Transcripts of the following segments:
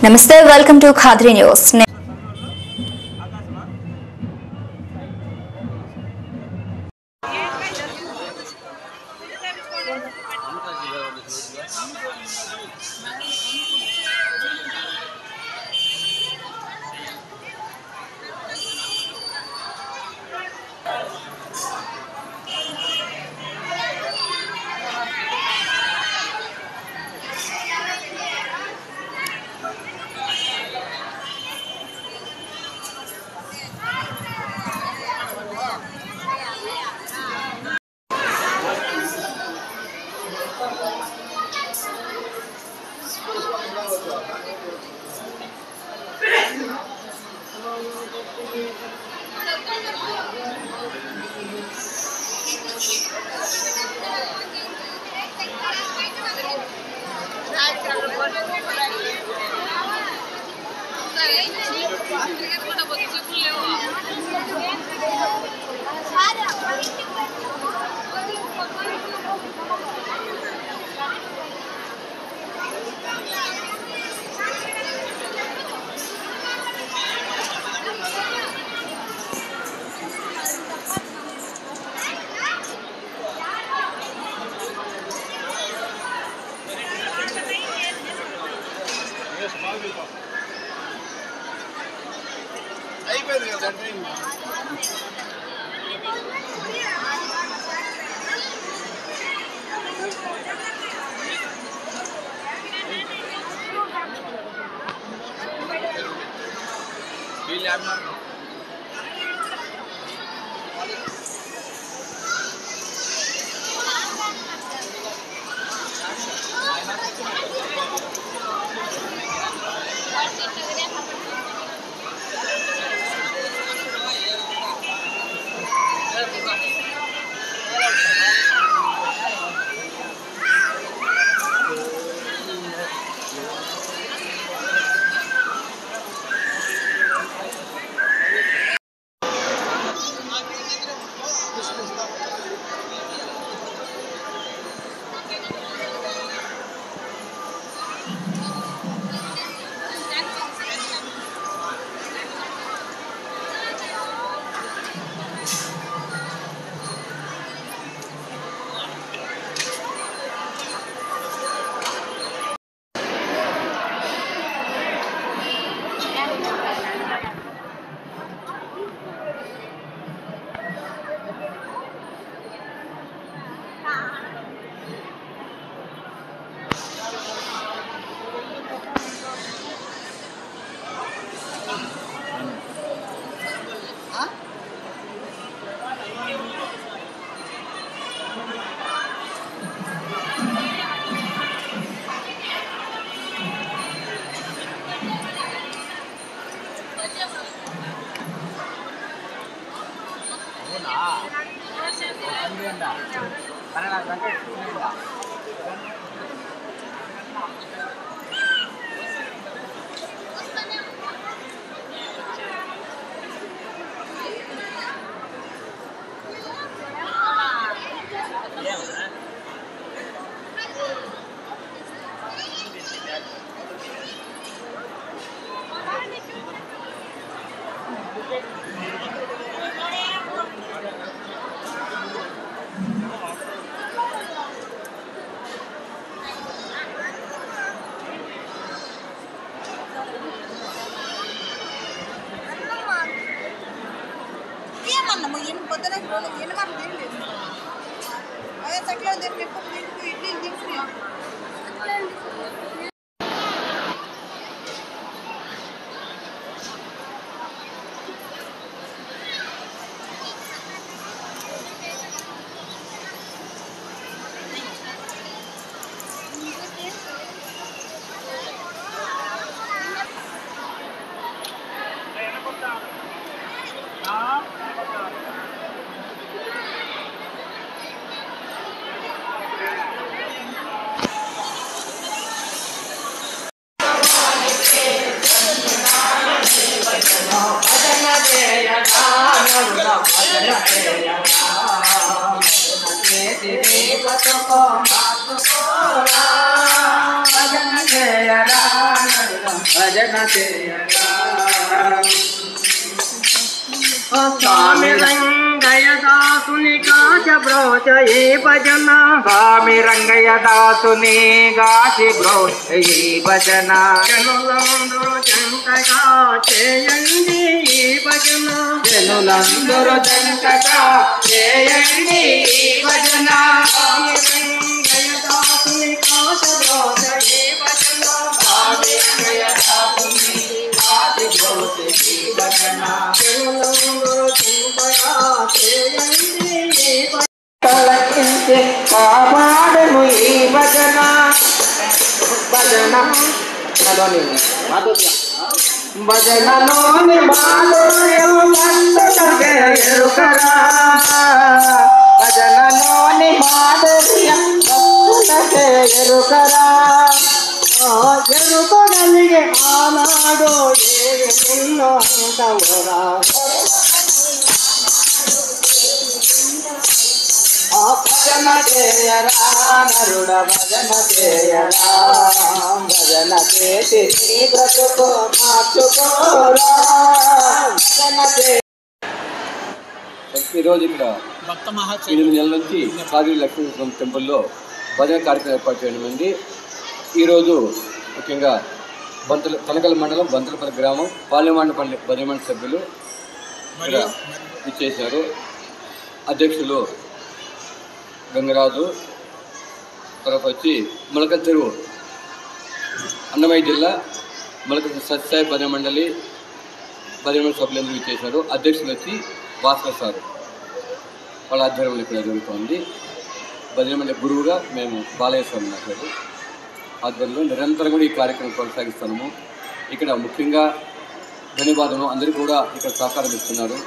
Namaste, welcome to Khadri News. భజన చేయరా స్వామి రంగయ్య దాసుని కాచ బ్రోచ ఏ భజన స్వామి రంగయ్య దాసుని గాచి బ్రోచ ఈ భజన జనులందరూ జంటగా చేయండి ఈ భజన జనులందరూ జంటగా చేయండి ఈ భజన స్వామి రంగయ్య దాసుని కాచ బ్రోచ ఈ భజన స్వామి రంగయ్య దాసుని గాచి బ్రోచ ఈ భజన తలకించే కాపాడము ఈ భజన భజనలోని మాధుర్యం ఎరుకరా భజనలోని మాధుర్యం ఎరుకరా ఎరుకగలిగే ఆనాడు నిన్ను అంతమురా భజన చేయరా నరుడ భజన చేయరా భజన చేసి నీ బ్రతుకు మార్చుకోరా భజన చేయ. ఈరోజు ఇక్కడ 8 నెలల నుంచి కాదిరి లక్ష్మీ టెంపుల్లో భజన కార్యక్రమం ఏర్పాటు చేయడం ఉంది. ఈరోజు ముఖ్యంగా తనకల మండలం బంతులపల్లి గ్రామం పాలెమాండపల్లి భజన మండలి సభ్యులు ఇక్కడ ఇచ్చేశారు. అధ్యక్షులు గంగరాజు, తర్వాత వచ్చి మొలకల చెరువు అన్నమయ్య జిల్లా మొలకల సత్యసాయి భజన మండలి సభ్యులందరూ ఇచ్చేశారు. అధ్యక్షులు వచ్చి భాస్కర్ సారు, వాళ్ళ ఆధ్వర్యంలో ఇక్కడ జరుగుతోంది. భజన మండలి గురువుగా మేము బాలయ్య స్వామి నాయుడు ఆధ్వర్యంలో నిరంతరం కూడా ఈ కార్యక్రమం కొనసాగిస్తున్నాము. ఇక్కడ ముఖ్యంగా ధన్యవాదము అందరికీ కూడా ఇక్కడ సహకారం ఇస్తున్నారు.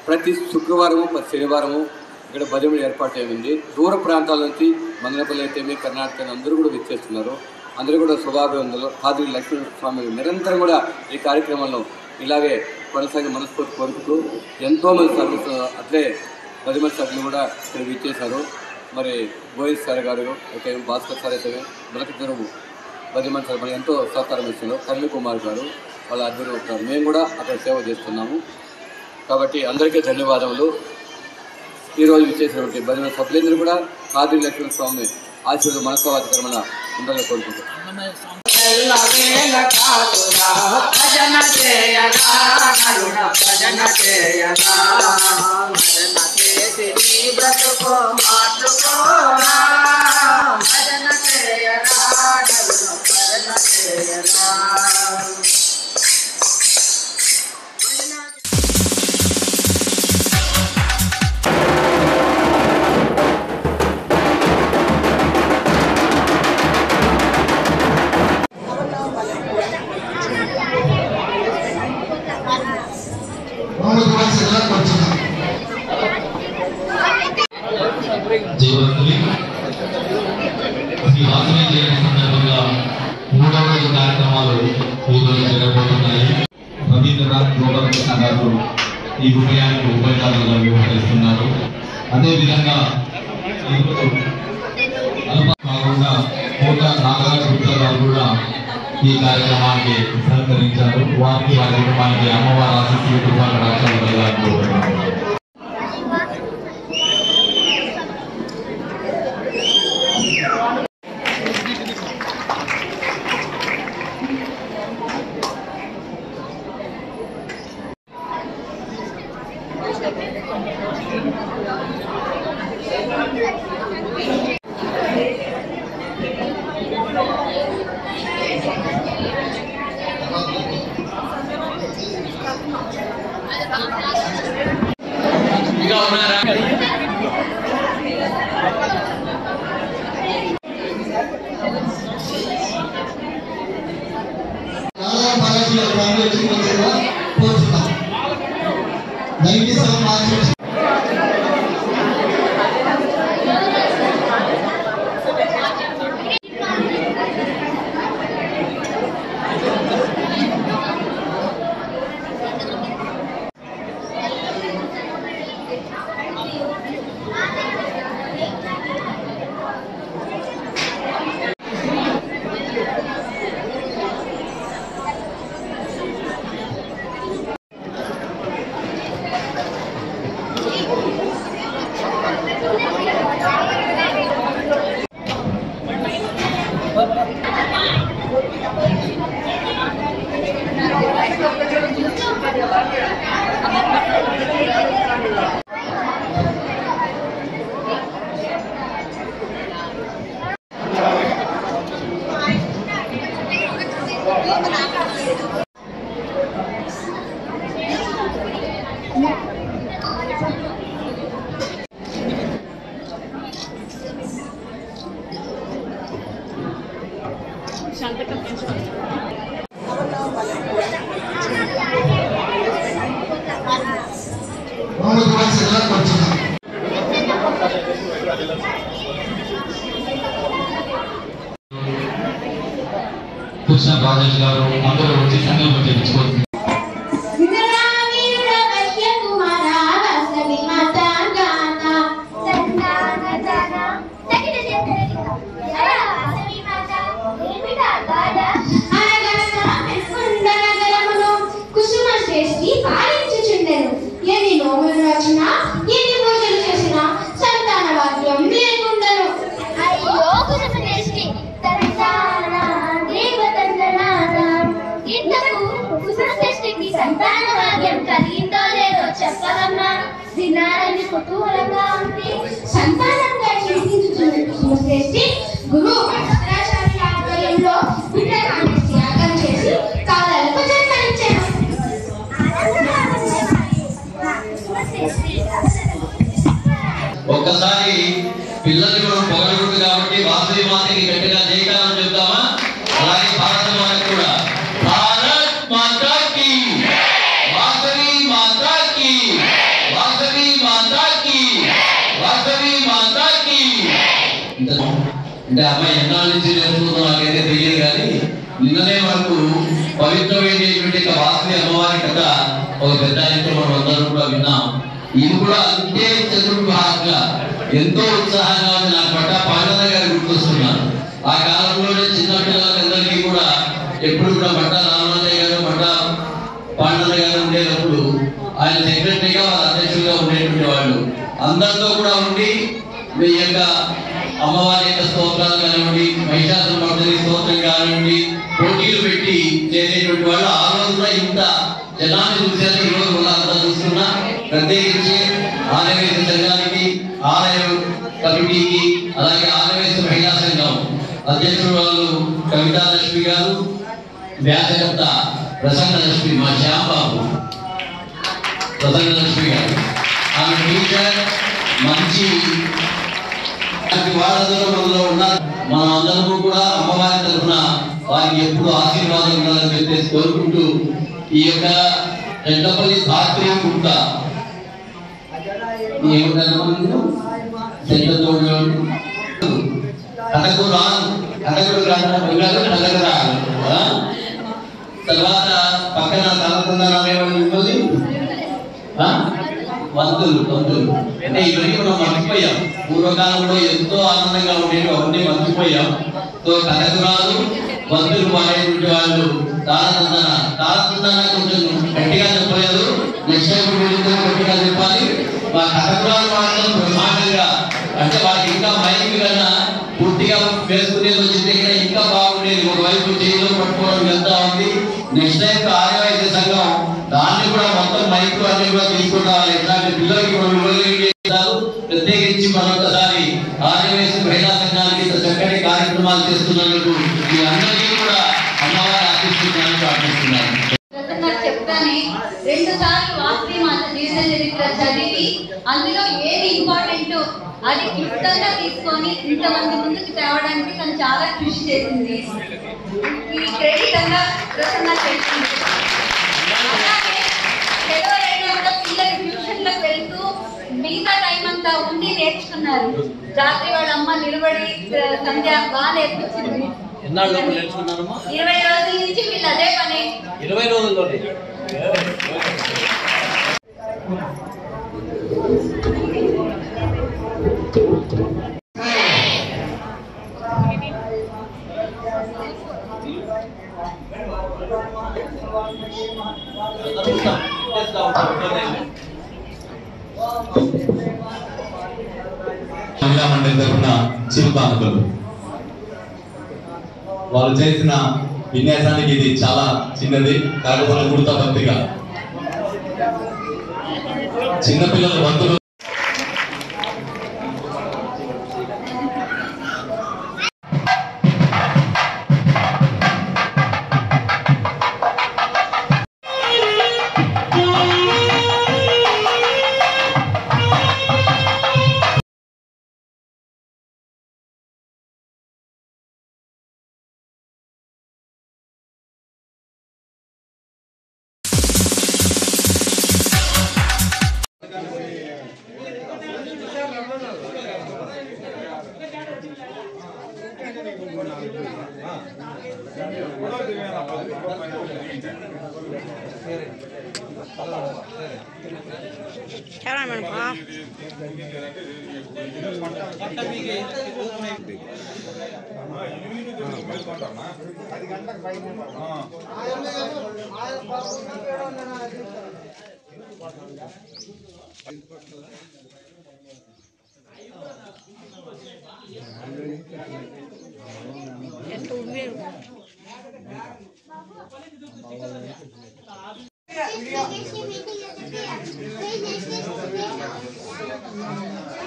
ప్రతి శుక్రవారము ప్రతి శనివారము ఇక్కడ భజన ఏర్పాటు అయింది. దూర ప్రాంతాల నుంచి మదనపల్లి అయితే కర్ణాటక అందరూ కూడా విచ్చేస్తున్నారు. అందరూ కూడా శుభాభివందనలు. కాదిరి లక్ష్మీ స్వామి నిరంతరం కూడా ఈ కార్యక్రమంలో ఇలాగే కొనసాగి మనస్ఫూర్తి కోరుకుంటూ ఎంతోమంది సభ్యులు అట్లే 10 మంది సభ్యులు కూడా ఇక్కడ విచ్చేశారు. మరి గోవింద్ సార్ గారు, ఓకే భాస్కర్ సార్ అయితే మొలక చెరువు 10 మంది సభ్యులు ఎంతో సహకారం ఇస్తున్నారు. కరుణ కుమార్ గారు వాళ్ళ ఆధ్వర్యంలో ఉంటారు. మేము కూడా అక్కడ సేవ చేస్తున్నాము. కాబట్టి అందరికీ ధన్యవాదములు. ఈరోజు విచ్చేసినటువంటి భజన సభ్యులందరూ కూడా కాదిరి లక్ష్మీ స్వామి ఆశీర్వాద మనస్వాధికరమైన ఉండాలని కోరుకుంటున్నాం. భజన చేయరా భజన చేయరా భజన చేసి నీ బ్రతుకు మార్చుకోరా భజన చేయరా భజన చేయరా. మూడవ కార్యక్రమాలు ఈరోజు జరగబోతున్నాయి. రవీంద్రనాథ్ గోపాలకృష్ణ గారు ఈ ఉదయానికి ఉభయదారులుగా వ్యవహరిస్తున్నారు. అదేవిధంగా కాకుండా కోట నాగరాజ గుప్తా గారు కూడా ఈ కార్యక్రమానికి సహకరించారు. వారికి వారి కుటుంబానికి అమ్మవారి ఆశీస్సులు కుటుంబాల రాష్ట్రాలు కలగాలనుకుంటున్నారు. కృష్ణ రాజేష్ గారు అందరూ వచ్చి సంకల్పం చేయించుకోవచ్చు. సంతాన భాగ్యం కలిగిందో లేదో చెప్పగలమా? వినాలని కుతూహలంగా ఉంది. సంతానంగా చింతించుతున్న శ్రేష్ఠి గురు శంకరాచార్య ఆధ్వర్యంలో బిడ్డకాన్ని త్యాగం చేసి కాలాలకు జన్మనిచ్చారు. ఒక్కసారి పిల్లలు మనం పొగడకూడదు కాబట్టి వాసవి మాతకి గట్టిగా జయకారం చెప్తామా? అలాగే భారత మాతకి కూడా భారత్ మాతాకి వాసవి మాతాకి వాసవి మాతాకి వాసవి మాతాకి. అంటే అమ్మాయి ఎన్నాళ్ళ నుంచి నేర్చుకుందో నాకైతే తెలియదు కానీ నిన్ననే వరకు పవిత్రమైనటువంటి వాసవి అమ్మవారి కథ ఒక పెద్ద ఆయనతో మనం అందరం కూడా విన్నాం. ఇది కూడా అంతే చతుర్భాగంగా ఎంతో ఉత్సాహంగా ఉంది. నాకు పట్ట పాండవ గారు గుర్తొస్తున్నారు. ఆ కాలంలోనే చిన్న పిల్లలందరికీ కూడా ఎప్పుడు కూడా పట్ట రామరాజయ్య గారు పట్ట పాండవ గారు ఉండేటప్పుడు ఆయన సెక్రటరీగా వాళ్ళ అధ్యక్షులుగా ఉండేటువంటి వాళ్ళు అందరితో కూడా ఉండి మీ యొక్క అమ్మవారి యొక్క స్తోత్రాలు కానివ్వండి, మహిషాసుర మర్దిని స్తోత్రం కానివ్వండి, పోటీలు పెట్టి చేసేటువంటి వాళ్ళు ఆ రోజు కూడా ఇంత జనాన్ని చూశారు. ఈ రోజు వాళ్ళంతా చూస్తున్నా. ప్రత్యేకించి ఆలయవేశ సంఘానికి, ఆలయ కమిటీకి, అలాగే ఆలయవేశ మహిళా సంఘం అధ్యక్షుడు వాళ్ళు కవితాలక్ష్మి గారు, వ్యాసకర్త ప్రసన్నలక్ష్మి మా శ్యాంబాబు ప్రసన్నలక్ష్మి గారు, ఆమె టీచర్ మంచి వాళ్ళందరూ మనలో ఉన్నారు. మనం అందరము కూడా అమ్మవారి తరఫున వారికి ఎప్పుడు ఆశీర్వాదం ఉండాలని చెప్పేసి కోరుకుంటూ ఈ యొక్క రెండపల్లి ధాత్రి గుట్ట కథకు రాను కథకుడు రాను తర్వాత పక్కన తలకుందనేమని వంతులు అంటే ఇవన్నీ మనం మర్చిపోయాం. పూర్వకాలంలో ఎంతో ఆనందంగా ఉండేవి అవన్నీ మర్చిపోయాం. సో కథకు రాదు వంతులు పాడేటువంటి వాళ్ళు తారతందన కొంచెం గట్టిగా చెప్పలేదు. నెక్స్ట్ టైం గట్టిగా చెప్పాలి. మా కథకురాలు మాత్రం బ్రహ్మాండంగా అంటే వాళ్ళకి ఇంకా మైక్ కన్నా పూర్తిగా వేసుకునేది వచ్చింది కదా ఇంకా బాగుండేది. ఒకవైపు చేతిలో పట్టుకోవడం వెళ్తా ఉంది. నెక్స్ట్ టైం ఆర్యవైద్య సంఘం దాన్ని కూడా మొత్తం మైక్ అన్ని కూడా తీసుకుంటారు. ఇట్లాంటి పిల్లలకి మనం ప్రత్యేకించి మరొకసారి ఆర్యవైద్య మహిళా సంఘానికి చక్కటి కార్యక్రమాలు చేస్తున్నందుకు మీ అందరికీ కూడా అమ్మవారి ఆశిస్తున్నాను ప్రార్థిస్తున్నాను. చెప్తానే 2 సార్లు వాసవి మాత జీవిత చరిత్ర చదివి అందులో ఏది ఇంపార్టెంట్ అది క్లుప్తంగా తీసుకొని ఇంతమంది ముందుకు తేవడానికి తను చాలా కృషి చేసింది. ఈ క్రెడిట్ అంతా ప్రసన్న చేసింది. అలాగే పిల్లలు ట్యూషన్లకు వెళ్తూ మిగతా టైం అంతా ఉండి నేర్చుకున్నారు. రాత్రి వాళ్ళ అమ్మ నిలబడి సంధ్య బాగా నేర్పించింది. 20 రోజుల నుంచి వీళ్ళు అదే పని. 20 రోజుల్లోనే మహిళా మండలి తరఫున చిరుకానుకలు వాళ్ళు చేసిన విన్యాసానికి ఇది చాలా చిన్నది, కాకపోతే గుర్త భక్తిగా చిన్నపిల్లల వంతులు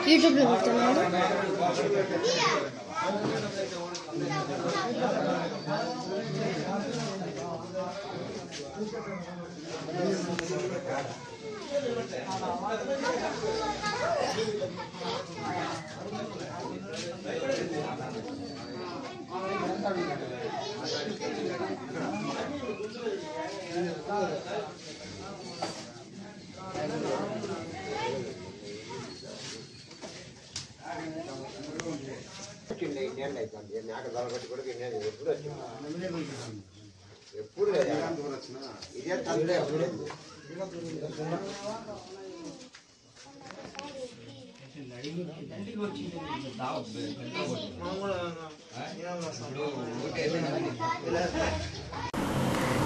యూట్యూబ్ లో పెడుతున్నాను. ఎప్పుడు ఇదే తల్లి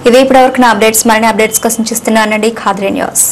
ఇవి ఇప్పటివరకు నా అప్డేట్స్. మరిన్ని అప్డేట్స్ కోసం చూస్తున్నానండి ఖాద్రి న్యూస్.